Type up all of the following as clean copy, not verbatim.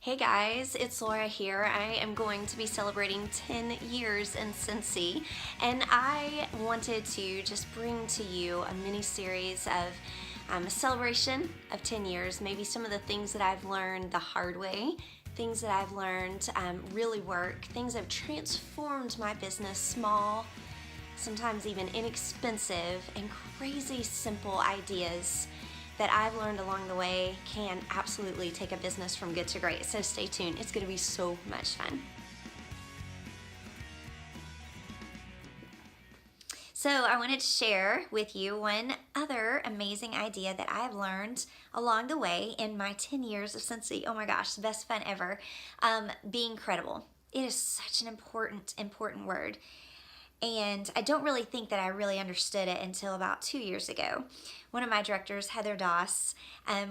Hey guys, it's Laura here. I am going to be celebrating 10 years in Scentsy, and I wanted to just bring to you a mini series of a celebration of 10 years, maybe some of the things that I've learned the hard way, things that I've learned really work, things that have transformed my business, small, sometimes even inexpensive, and crazy simple ideas that I've learned along the way can absolutely take a business from good to great. So stay tuned. It's going to be so much fun. So I wanted to share with you one other amazing idea that I've learned along the way in my 10 years of Scentsy. Oh my gosh, the best fun ever. Being credible. It is such an important word. And I don't really think that I really understood it until about 2 years ago. One of my directors, Heather Doss,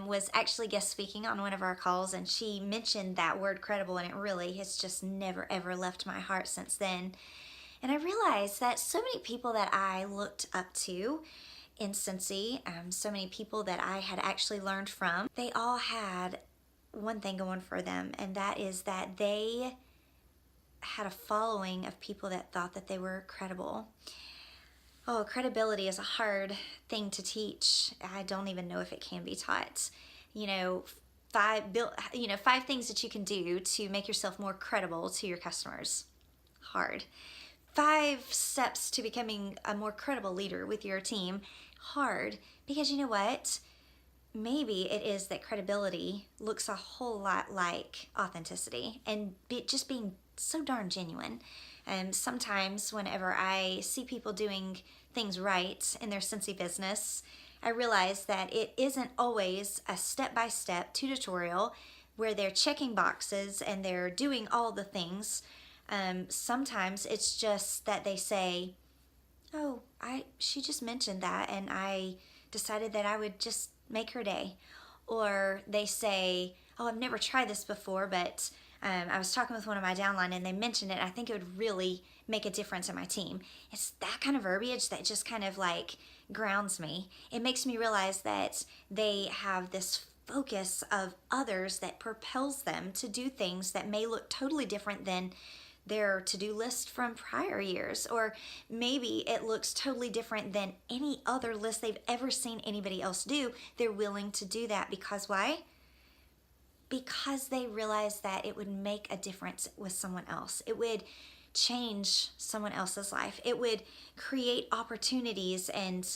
was actually guest speaking on one of our calls, and she mentioned that word credible, and it really has just never ever left my heart since then. And I realized that so many people that I looked up to in Scentsy, so many people that I had actually learned from, they all had one thing going for them, and that is that they had a following of people that thought that they were credible. Oh, credibility is a hard thing to teach. I don't even know if it can be taught. Five things that you can do to make yourself more credible to your customers. Hard. 5 steps to becoming a more credible leader with your team. Hard. Because you know what? Maybe it is that credibility looks a whole lot like authenticity and just being so darn genuine. Sometimes whenever I see people doing things right in their Scentsy business, I realize that it isn't always a step-by-step tutorial where they're checking boxes and they're doing all the things. Sometimes it's just that they say, oh, she just mentioned that and I decided that I would just make her day. Or they say, oh, I've never tried this before, but I was talking with one of my downline and they mentioned it. I think it would really make a difference in my team. It's that kind of verbiage that just kind of like grounds me. It makes me realize that they have this focus of others that propels them to do things that may look totally different than their to-do list from prior years, or maybe it looks totally different than any other list they've ever seen anybody else do. They're willing to do that because why? Because they realize that it would make a difference with someone else. It would change someone else's life. It would create opportunities and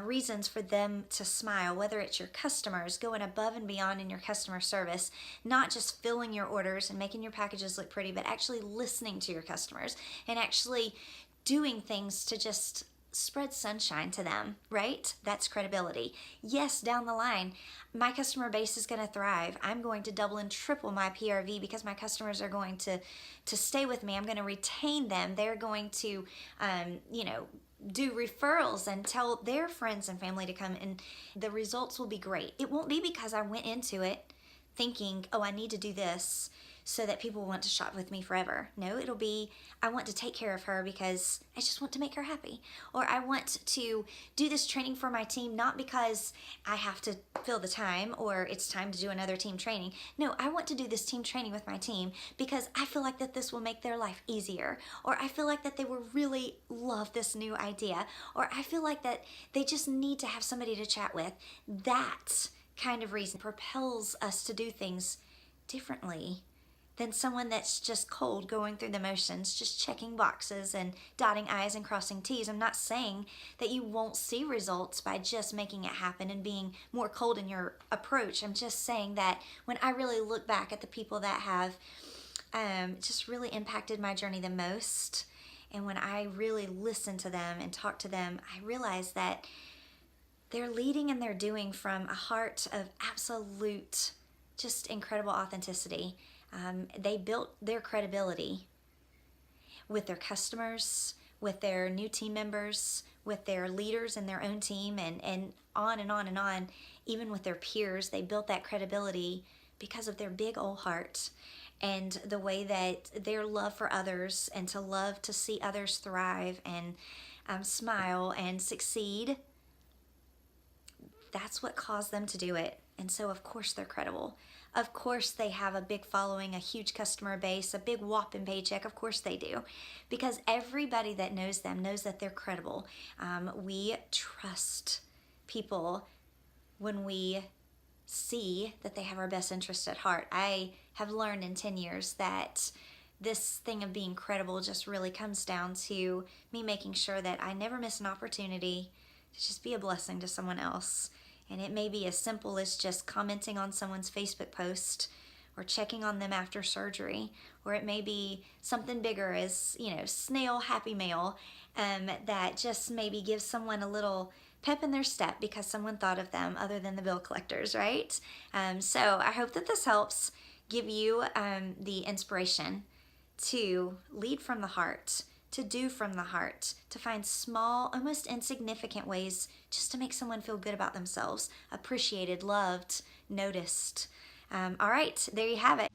reasons for them to smile, whether it's your customers, going above and beyond in your customer service, not just filling your orders and making your packages look pretty, but actually listening to your customers and actually doing things to just spread sunshine to them, right? That's credibility. Yes, down the line, my customer base is going to thrive. I'm going to double and triple my PRV because my customers are going to stay with me. I'm going to retain them. They're going to, do referrals and tell their friends and family to come, and the results will be great. It won't be because I went into it thinking, oh, I need to do this so that people want to shop with me forever. No, it'll be, I want to take care of her because I just want to make her happy. Or I want to do this training for my team, not because I have to fill the time or it's time to do another team training. No, I want to do this team training with my team because I feel like that this will make their life easier. Or I feel like that they will really love this new idea. Or I feel like that they just need to have somebody to chat with. That kind of reason propels us to do things differently than someone that's just cold, going through the motions, just checking boxes and dotting I's and crossing T's. I'm not saying that you won't see results by just making it happen and being more cold in your approach. I'm just saying that when I really look back at the people that have just really impacted my journey the most, and when I really listen to them and talk to them, I realize that they're leading and they're doing from a heart of absolute, just incredible authenticity. They built their credibility with their customers, with their new team members, with their leaders in their own team, and on and on and on. Even with their peers, they built that credibility because of their big old heart and the way that their love for others and to love to see others thrive and smile and succeed. That's what caused them to do it. And so of course they're credible. Of course they have a big following, a huge customer base, a big whopping paycheck. Of course they do. Because everybody that knows them knows that they're credible. We trust people when we see that they have our best interest at heart. I have learned in 10 years that this thing of being credible just really comes down to me making sure that I never miss an opportunity to just be a blessing to someone else. And it may be as simple as just commenting on someone's Facebook post or checking on them after surgery, or it may be something bigger as, snail happy mail, that just maybe gives someone a little pep in their step because someone thought of them other than the bill collectors, right? So I hope that this helps give you the inspiration to lead from the heart, to do from the heart, to find small, almost insignificant ways just to make someone feel good about themselves, appreciated, loved, noticed. All right, there you have it.